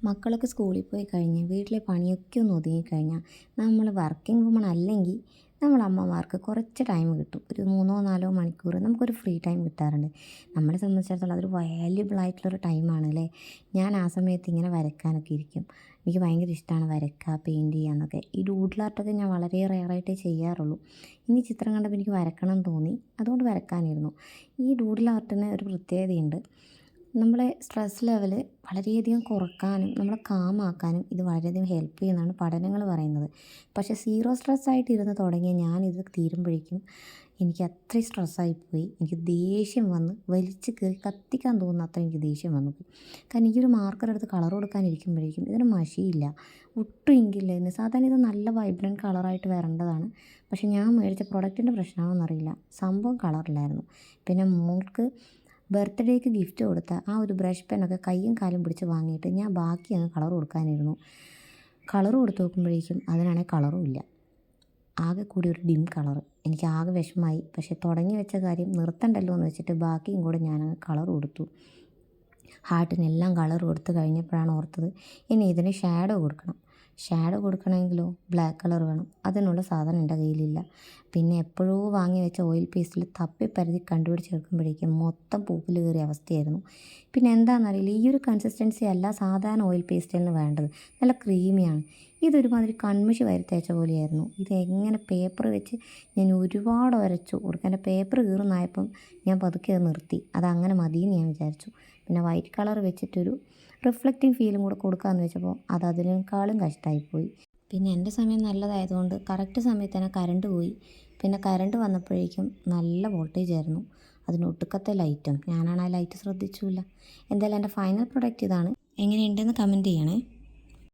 മക്കളൊക്കെ സ്കൂളിൽ പോയി കഴിഞ്ഞ് വീട്ടിലെ പണിയൊക്കെ ഒന്ന് ഒതുങ്ങിക്കഴിഞ്ഞാൽ നമ്മൾ വർക്കിംഗ് വുമൺ അല്ലെങ്കിൽ നമ്മൾ അമ്മമാർക്ക് കുറച്ച് ടൈം കിട്ടും. ഒരു 3-4 മണിക്കൂർ നമുക്കൊരു ഫ്രീ ടൈം കിട്ടാറുണ്ട്. നമ്മളെ സംബന്ധിച്ചിടത്തോളം അതൊരു വാല്യുബിൾ ആയിട്ടുള്ളൊരു ടൈമാണ് അല്ലേ. ഞാൻ ആ സമയത്ത് ഇങ്ങനെ വരയ്ക്കാനൊക്കെ ഇരിക്കും. എനിക്ക് ഭയങ്കര ഇഷ്ടമാണ് വരയ്ക്കുക, പെയിൻറ്റ് ചെയ്യാന്നൊക്കെ. ഈ ഡൂഡിൽ ആർട്ടൊക്കെ ഞാൻ വളരെ റെയറായിട്ടേ ചെയ്യാറുള്ളൂ. ഇനി ചിത്രം കണ്ടപ്പോൾ എനിക്ക് വരക്കണം എന്ന് തോന്നി, അതുകൊണ്ട് വരയ്ക്കാനിരുന്നു. ഈ ഡൂഡിൽ ആർട്ടിന് ഒരു പ്രത്യേകതയുണ്ട്. നമ്മളെ സ്ട്രെസ് ലെവൽ വളരെയധികം കുറക്കാനും നമ്മളെ കാമാക്കാനും ഇത് വളരെയധികം ഹെൽപ്പ് ചെയ്യുമെന്നാണ് പഠനങ്ങൾ പറയുന്നത്. പക്ഷേ സീറോ സ്ട്രെസ്സായിട്ട് ഇരുന്ന് തുടങ്ങിയ ഞാനിത് തീരുമ്പോഴേക്കും എനിക്ക് അത്രയും സ്ട്രെസ്സായിപ്പോയി. എനിക്ക് ദേഷ്യം വന്ന് വലിച്ച് കയറി കത്തിക്കാൻ തോന്നുന്ന അത്ര എനിക്ക് ദേഷ്യം വന്നു പോയി. കാരണം ഈ ഒരു മാർക്കർ എടുത്ത് കളർ കൊടുക്കാനിരിക്കുമ്പോഴേക്കും ഇതിന് മഷിയില്ല, ഒട്ടും ഇങ്കില്ല. ഇന്ന് സാധാരണ ഇത് നല്ല വൈബ്രൻറ്റ് കളറായിട്ട് വരേണ്ടതാണ്. പക്ഷേ ഞാൻ മേടിച്ച പ്രൊഡക്റ്റിൻ്റെ പ്രശ്നമാണെന്നറിയില്ല, സംഭവം കളറില്ലായിരുന്നു. പിന്നെ മോൾക്ക് ബർത്ത്ഡേക്ക് ഗിഫ്റ്റ് കൊടുത്ത ആ ഒരു ബ്രഷ് പെന്നൊക്കെ കയ്യും കാലും പിടിച്ച് വാങ്ങിയിട്ട് ഞാൻ ബാക്കി അങ്ങ് കളർ കൊടുക്കാനിരുന്നു. കളർ കൊടുത്ത് നോക്കുമ്പോഴേക്കും അതിനാണെങ്കിൽ കളറും ഇല്ല, ആകെ കൂടി ഒരു ഡിം കളർ. എനിക്ക് ആകെ വിഷമമായി. പക്ഷേ തുടങ്ങി വെച്ച കാര്യം നിർത്തണ്ടല്ലോ എന്ന് വെച്ചിട്ട് ബാക്കിയും കൂടെ ഞാനങ്ങ് കളർ കൊടുത്തു. ഹാർട്ടിനെല്ലാം കളർ കൊടുത്ത് കഴിഞ്ഞപ്പോഴാണ് ഓർത്തത് ഇനി ഇതിന് ഷാഡോ കൊടുക്കണം. ഷാഡോ കൊടുക്കണമെങ്കിലോ ബ്ലാക്ക് കളർ വേണം. അതിനുള്ള സാധനം എൻ്റെ കയ്യിലില്ല. പിന്നെ എപ്പോഴോ വാങ്ങി വെച്ച ഓയിൽ പേസ്റ്റിൽ തപ്പിപ്പരതി കണ്ടുപിടിച്ചെടുക്കുമ്പോഴേക്കും മൊത്തം പൂപ്പിൽ കയറിയ അവസ്ഥയായിരുന്നു. പിന്നെ എന്താണെന്നറിയില്ല, ഈ ഒരു കൺസിസ്റ്റൻസി അല്ല സാധാരണ ഓയിൽ പേസ്റ്റിലിന് വേണ്ടത്. നല്ല ക്രീമിയാണ്. ഇതൊരുമാതിരി കൺമഷി വരുത്തേച്ച പോലെയായിരുന്നു. ഇതെങ്ങനെ പേപ്പർ വെച്ച് ഞാൻ ഒരുപാട് ഉരച്ചു കൊടുക്കാൻ പേപ്പർ കീറുന്നായപ്പം ഞാൻ പതുക്കെ അത് നിർത്തി. അതങ്ങനെ മതിയെന്ന് ഞാൻ വിചാരിച്ചു. പിന്നെ വൈറ്റ് കളർ വെച്ചിട്ടൊരു റിഫ്ലക്റ്റിംഗ് ഫീലും കൂടെ കൊടുക്കാമെന്ന് വെച്ചപ്പോൾ അത് അതിനേക്കാളും കഷ്ടമായിപ്പോയി. പിന്നെ എൻ്റെ സമയം നല്ലതായതുകൊണ്ട് കറക്റ്റ് സമയത്ത് തന്നെ കറണ്ട് പോയി. പിന്നെ കറണ്ട് വന്നപ്പോഴേക്കും നല്ല വോൾട്ടേജ് ആയിരുന്നു. അതിന് ഒട്ടുക്കത്തെ ലൈറ്റും. ഞാനാണ് ആ ലൈറ്റ് ശ്രദ്ധിച്ചില്ല. എന്തായാലും എൻ്റെ ഫൈനൽ പ്രൊഡക്റ്റ് ഇതാണ്. എങ്ങനെയുണ്ടെന്ന് കമൻറ്റ് ചെയ്യണേ.